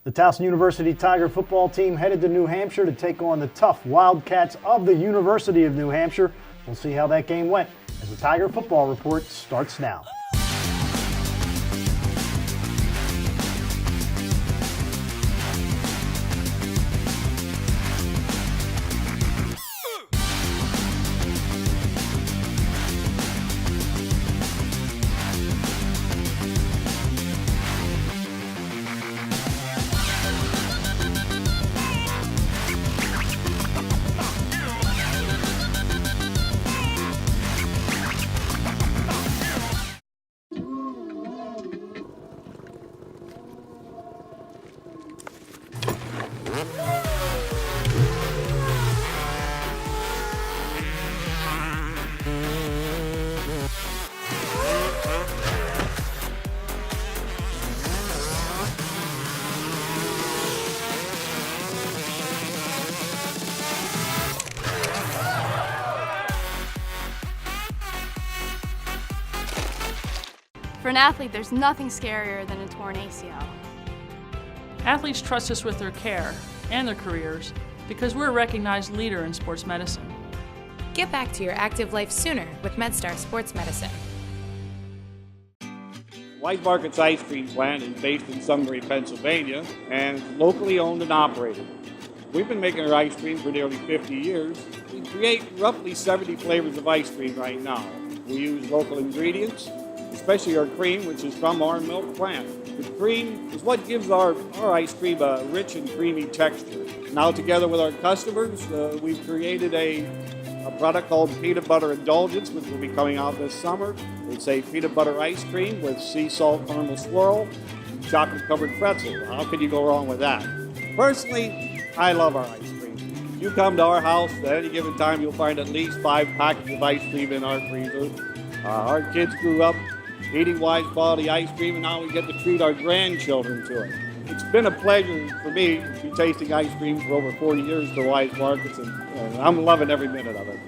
The Towson University Tiger football team headed to New Hampshire to take on the tough Wildcats of the University of New Hampshire. We'll see how that game went as the Tiger Football Report starts now. For an athlete, there's nothing scarier than a torn ACL. Athletes trust us with their care and their careers because we're a recognized leader in sports medicine. Get back to your active life sooner with MedStar Sports Medicine. Wildcats ice cream plant is based in Sunbury, Pennsylvania, and it's locally owned and operated. We've been making our ice cream for nearly 50 years. We create roughly 70 flavors of ice cream right now. We use local ingredients, especially our cream, which is from our milk plant. The cream is what gives our ice cream a rich and creamy texture. Now, together with our customers, we've created a product called Peanut Butter Indulgence, which will be coming out this summer. It's a peanut butter ice cream with sea salt caramel swirl, chocolate-covered pretzel. How could you go wrong with that? Personally, I love our ice cream. You come to our house at any given time, you'll find at least 5 packets of ice cream in our freezer. Our kids grew up eating Wise quality ice cream, and now we get to treat our grandchildren to it. It's been a pleasure for me to be tasting ice cream for over 40 years at the Wise Markets, and I'm loving every minute of it.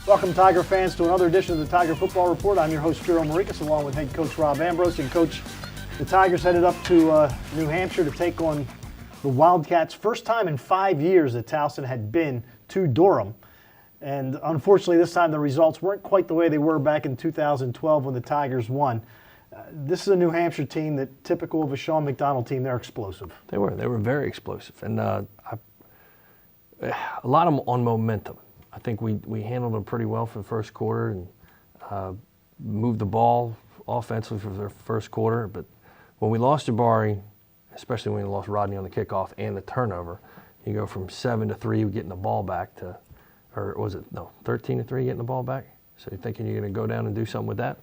Welcome, Tiger fans, to another edition of the Tiger Football Report. I'm your host, Spiro Morekas, along with head coach Rob Ambrose. And coach, the Tigers headed up to New Hampshire to take on the Wildcats. First time in 5 years that Towson had been to Durham. And unfortunately, this time the results weren't quite the way they were back in 2012 when the Tigers won. This is a New Hampshire team that, typical of a Sean McDonald team, they're explosive. They were very explosive. And a lot of them on momentum. I think we handled them pretty well for the first quarter and moved the ball offensively for the first quarter. But when we lost Jabari, especially when we lost Rodney on the kickoff and the turnover, you go from 7-3 getting the ball back to, or was it, no, 13-3 getting the ball back? So you're thinking you're going to go down and do something with that?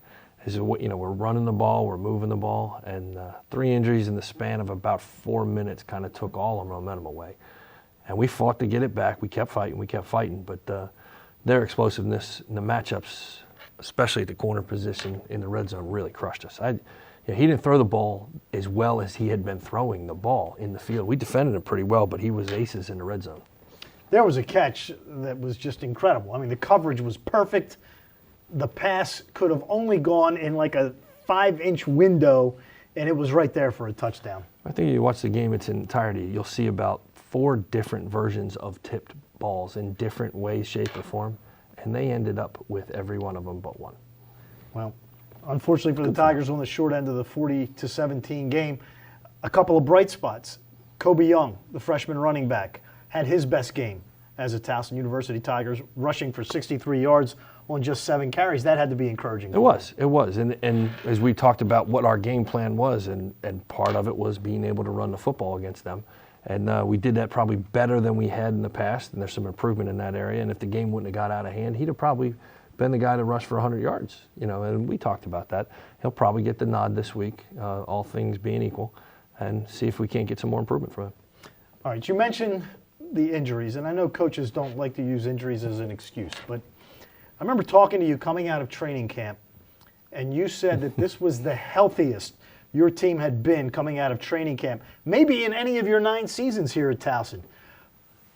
We're running the ball, we're moving the ball, and 3 injuries in the span of about 4 minutes kind of took all our momentum away. And we fought to get it back. We kept fighting, but their explosiveness in the matchups, especially at the corner position in the red zone, really crushed us. He didn't throw the ball as well as he had been throwing the ball in the field. We defended him pretty well, but he was aces in the red zone. There was a catch that was just incredible. I mean, the coverage was perfect. The pass could have only gone in like a 5-inch window, and it was right there for a touchdown. I think you watch the game in its entirety, you'll see about 4 different versions of tipped balls in different ways, shape, or form, and they ended up with every one of them but one. Well, unfortunately for the Tigers on the short end of the 40-17 game, a couple of bright spots. Kobe Young, the freshman running back, had his best game as a Towson University Tigers, rushing for 63 yards on just 7 carries. That had to be encouraging. It was. And as we talked about what our game plan was, and part of it was being able to run the football against them. And we did that probably better than we had in the past, and there's some improvement in that area. And if the game wouldn't have got out of hand, he'd have probably been the guy to rush for 100 yards. And we talked about that. He'll probably get the nod this week, all things being equal, and see if we can't get some more improvement from him. All right, you mentioned the injuries, and I know coaches don't like to use injuries as an excuse, but I remember talking to you coming out of training camp, and you said that this was the healthiest your team had been coming out of training camp, maybe in any of your 9 seasons here at Towson.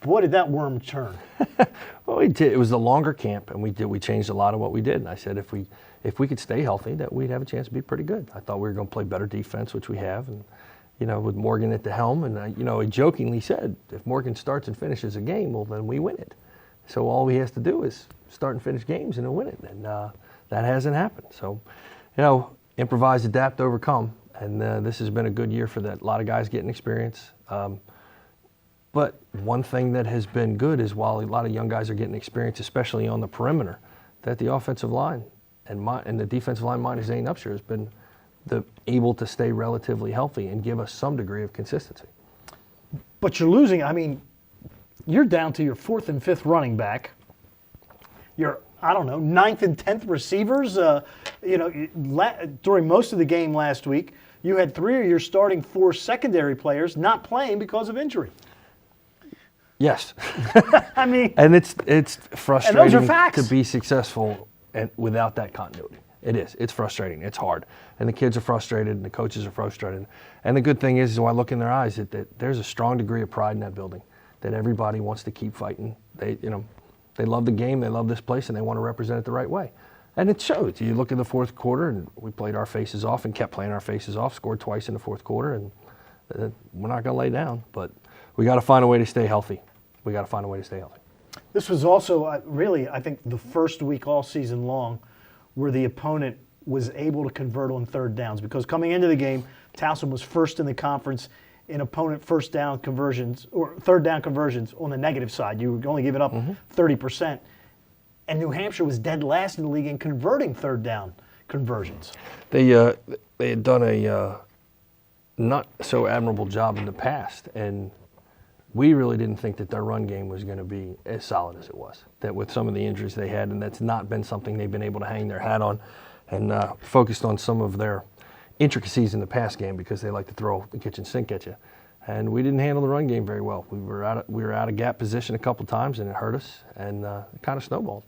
Boy, did that worm turn. Well, we did. It was a longer camp, and we changed a lot of what we did. And I said if we could stay healthy, that we'd have a chance to be pretty good. I thought we were going to play better defense, which we have, and with Morgan at the helm. And, I jokingly said, if Morgan starts and finishes a game, well, then we win it. So all he has to do is start and finish games and he'll win it. And that hasn't happened. So, improvise, adapt, overcome. And this has been a good year for that. A lot of guys getting experience. But one thing that has been good is while a lot of young guys are getting experience, especially on the perimeter, that the offensive line and the defensive line minus Zane Upshur has been able to stay relatively healthy and give us some degree of consistency. But you're losing. I mean, you're down to your 4th and 5th running back. Your 9th and 10th receivers. During most of the game last week, you had 3 of your starting 4 secondary players not playing because of injury. Yes. I mean, and it's frustrating and those are facts. To be successful without that continuity. It is. It's frustrating. It's hard. And the kids are frustrated and the coaches are frustrated. And the good thing is when I look in their eyes, that there's a strong degree of pride in that building, that everybody wants to keep fighting. They love the game, they love this place, and they want to represent it the right way. And it shows. You look in the 4th quarter, and we played our faces off and kept playing our faces off, scored twice in the 4th quarter, and we're not going to lay down. But we got to find a way to stay healthy. This was also really, I think, the first week all season long where the opponent was able to convert on 3rd downs, because coming into the game, Towson was first in the conference in opponent 3rd down conversions on the negative side. You were only giving up 30%. And New Hampshire was dead last in the league in converting 3rd down conversions. They had done a not so admirable job in the past, and we really didn't think that their run game was going to be as solid as it was. That with some of the injuries they had, and that's not been something they've been able to hang their hat on, and focused on some of their intricacies in the pass game because they like to throw the kitchen sink at you. And we didn't handle the run game very well. We were out of gap position a couple times, and it hurt us, and it kind of snowballed.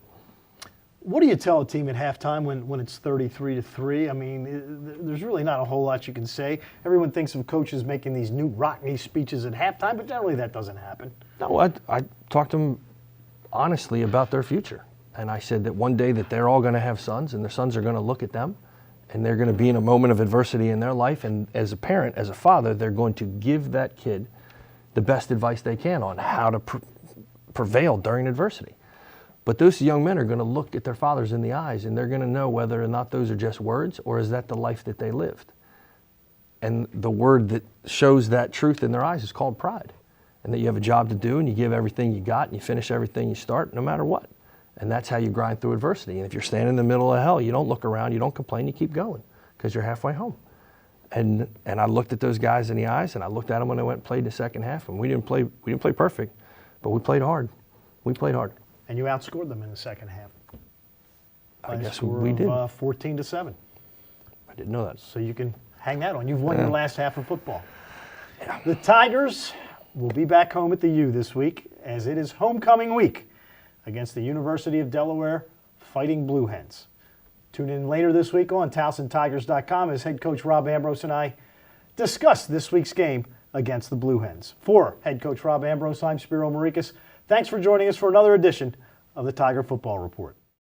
What do you tell a team at halftime when it's 33-3? I mean, there's really not a whole lot you can say. Everyone thinks of coaches making these new Rockney speeches at halftime, but generally that doesn't happen. No, I talked to them honestly about their future. And I said that one day that they're all going to have sons, and their sons are going to look at them, and they're going to be in a moment of adversity in their life. And as a parent, as a father, they're going to give that kid the best advice they can on how to prevail during adversity. But those young men are going to look at their fathers in the eyes, and they're going to know whether or not those are just words or is that the life that they lived. And the word that shows that truth in their eyes is called pride. And that you have a job to do, and you give everything you got, and you finish everything you start, no matter what. And that's how you grind through adversity. And if you're standing in the middle of hell, you don't look around, you don't complain, you keep going because you're halfway home. And I looked at those guys in the eyes, and I looked at them when they went and played the second half, and we didn't play perfect, but we played hard. We played hard. And you outscored them in the second half. I guess we did. 14-7. I didn't know that. So you can hang that on. You've won your last half of football. Yeah. The Tigers will be back home at the U this week, as it is homecoming week against the University of Delaware Fighting Blue Hens. Tune in later this week on TowsonTigers.com as head coach Rob Ambrose and I discuss this week's game against the Blue Hens. For head coach Rob Ambrose, I'm Spiro Morekas. Thanks for joining us for another edition of the Tiger Football Report.